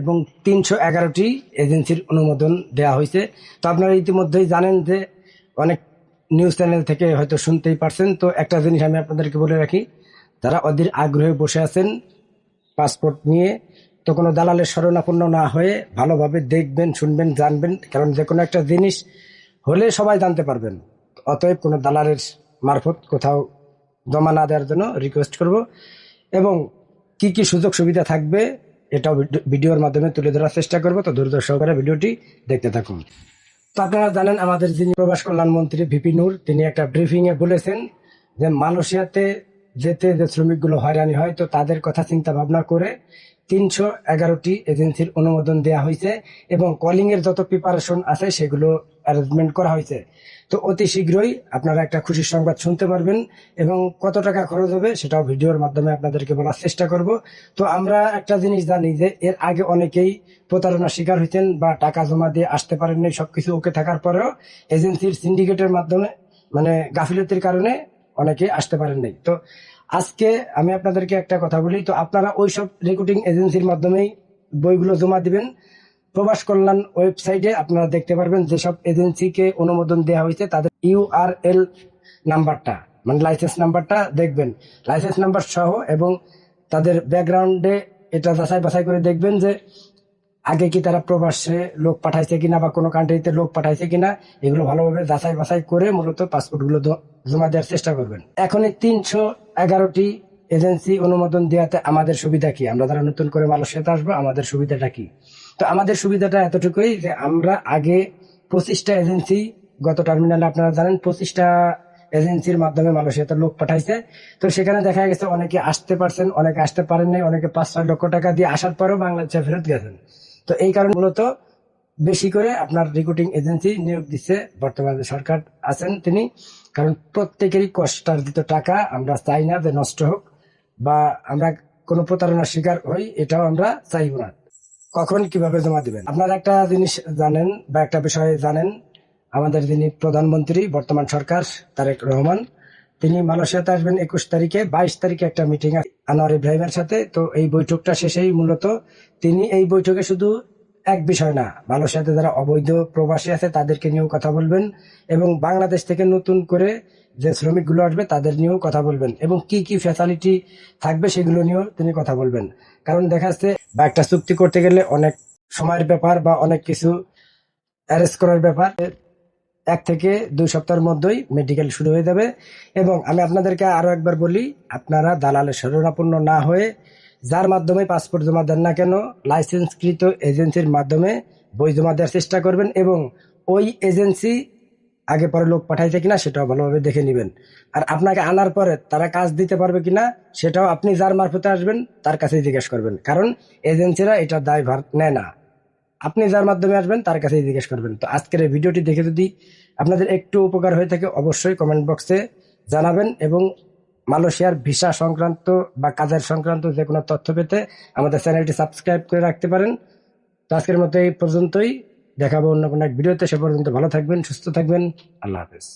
এবং 311টি এজেন্সির অনুমোদন দেওয়া হয়েছে। তো আপনারা ইতিমধ্যেই জানেন যে অনেক নিউজ চ্যানেল থেকে হয়তো শুনতেই পারছেন। তো একটা জিনিস আমি আপনাদেরকে বলে রাখি, যারা অধীর আগ্রহে বসে আছেন পাসপোর্ট নিয়ে, তো কোনো দালালের শরণাপন্ন না হয়ে ভালোভাবে দেখবেন, শুনবেন, জানবেন। কারণ যে কোনো একটা জিনিস হলে সবাই জানতে পারবেন। অতএব কোনো দালালের মারফত কোথাও জমা না দেওয়ার জন্য রিকোয়েস্ট করব। এবং কি কি সুযোগ সুবিধা থাকবে এটাও ভিডিওর মাধ্যমে তুলে ধরার চেষ্টা করব। তো ধৈর্য সহকারে ভিডিওটি দেখতে থাকুন। তো আপনারা জানেন আমাদের যিনি প্রবাস কল্যাণ মন্ত্রী ভিপি নূর, তিনি একটা ব্রিফিং এ বলেছেন যে মালয়েশিয়াতে যেতে যে শ্রমিকগুলো হয়রানি হয়, তো তাদের কথা চিন্তা ভাবনা করে 311টি এজেন্সির অনুমোদন দেওয়া হয়েছে এবং কলিং এর যত প্রিপারেশন আছে সেগুলো অ্যারেঞ্জমেন্ট করা হয়েছে। তো অতি শীঘ্রই আপনারা একটা খুশির সংবাদ শুনতে পারবেন এবং কত টাকা খরচ হবে সেটাও ভিডিওর মাধ্যমে আপনাদেরকে বলার চেষ্টা করব। তো আমরা একটা জিনিস জানি যে এর আগে অনেকেই প্রতারণার শিকার হয়েছেন বা টাকা জমা দিয়ে আসতে পারেননি, সবকিছু ওকে থাকার পরেও এজেন্সির সিন্ডিকেটের মাধ্যমে মানে গাফিলতির কারণে অনেকে আসতে পারেন নাই। তো আজকে আমি আপনাদেরকে একটা কথা বলি, তো আপনারা ওইসব রিক্রুটিং এজেন্সির মাধ্যমেই বইগুলো জমা দিবেন। প্রবাস কল্যাণ ওয়েবসাইটে আপনারা দেখতে পারবেন যেসব এজেন্সিকে অনুমোদন দেওয়া হয়েছে তাদের ইউআরএল নাম্বারটা, মানে লাইসেন্স নাম্বারটা দেখবেন, লাইসেন্স নাম্বার সহ, এবং তাদের ব্যাকগ্রাউন্ডে এটা যাচাই বাছাই করে দেখবেন যে আগে কি তারা প্রবাসে লোক পাঠাইছে কিনা বা কোনো কান্ট্রিতে লোক পাঠাইছে কিনা, এগুলো ভালোভাবে যাচাই বাছাই করে মূলত পাসপোর্ট গুলো জমা দেওয়ার চেষ্টা করবেন। এখন এই 311টি এজেন্সি অনুমোদন দেওয়াতে আমাদের সুবিধা কি? আমরা যারা নতুন করে মালয়েশিয়াতে আসবো, আমাদের সুবিধাটা কি? তো আমাদের সুবিধাটা এতটুকুই যে আমরা আগে 25টা এজেন্সি, গত টার্মিনালে আপনারা জানেন 25টা এজেন্সির মাধ্যমে মালয়েশিয়াতে লোক পাঠাইছে। তো সেখানে দেখা গেছে অনেকে আসতে পারছেন, অনেকে আসতে পারেন নাই, অনেকে 5-6 লক্ষ টাকা দিয়ে আসার পরেও বাংলাদেশে ফেরত গেছেন। তো এই কারণে মূলত বেশি করে আপনার রিক্রুটিং এজেন্সি নিয়োগ দিচ্ছে বর্তমানে সরকার আছেন তিনি। কারণ প্রত্যেকেরই কষ্টার্জিত টাকা আমরা চাই না যে নষ্ট হোক বা আমরা কোনো প্রতারণার শিকার হই, এটাও আমরা চাইব না। কখন কিভাবে জমা দিবেন? আপনারা একটা জিনিস জানেন বা একটা বিষয় জানেন, আমাদের যিনি প্রধানমন্ত্রী বর্তমান সরকার তারেক রহমান, তিনি মালয়েশিয়াতে আসবেন 21 তারিখে। 22 তারিখে একটা মিটিং আছে আনোয়ার ইব্রাহিমের সাথে। তো এই বৈঠকটা শেষেই মূলত তিনি এই বৈঠকে শুধু এক বিষয় না, মালয়েশিয়াতে যারা অবৈধ প্রবাসী আছে তাদেরকে নিয়েও কথা বলবেন এবং বাংলাদেশ থেকে নতুন করে যে শ্রমিকগুলো আসবে তাদের নিয়েও কথা বলবেন এবং কি কি ফ্যাসিলিটি থাকবে সেগুলো নিয়েও তিনি কথা বলবেন। কারণ দেখা যাচ্ছে বা একটা চুক্তি করতে গেলে অনেক সময়ের ব্যাপার বা অনেক কিছু অ্যারেঞ্জ করার ব্যাপার। 1 থেকে 2 সপ্তাহের মধ্যেই মেডিকেল শুরু হয়ে যাবে। এবং আমি আপনাদেরকে আরো একবার বলি, আপনারা দালালের শরণাপন্ন না হয়ে যার মাধ্যমে পাসপোর্ট জমা দেন না কেন, লাইসেন্সকৃত এজেন্সির মাধ্যমে বই জমা দেওয়ার চেষ্টা করবেন এবং ওই এজেন্সি আগে পরে লোক পাঠাইছে কিনা সেটাও ভালোভাবে দেখে নেবেন। আর আপনাকে আনার পরে তারা কাজ দিতে পারবে কিনা সেটাও আপনি যার মারফতে আসবেন তার কাছেই জিজ্ঞেস করবেন। কারণ এজেন্সিরা এটা দায়ভার নেয় না, আপনি যার মাধ্যমে আসবেন তার কাছেই জিজ্ঞেস করবেন। তো আজকের এই ভিডিওটি দেখে যদি আপনাদের একটু উপকার হয়ে থাকে অবশ্যই কমেন্ট বক্সে জানাবেন এবং মালয়েশিয়ার ভিসা সংক্রান্ত বা কাজের সংক্রান্ত যে কোনো তথ্য পেতে আমাদের চ্যানেলটি সাবস্ক্রাইব করে রাখতে পারেন। তো আজকের মতো এই পর্যন্তই, দেখাবো অন্য কোনো এক ভিডিওতে। সে পর্যন্ত ভালো থাকবেন, সুস্থ থাকবেন, আল্লাহ হাফেজ।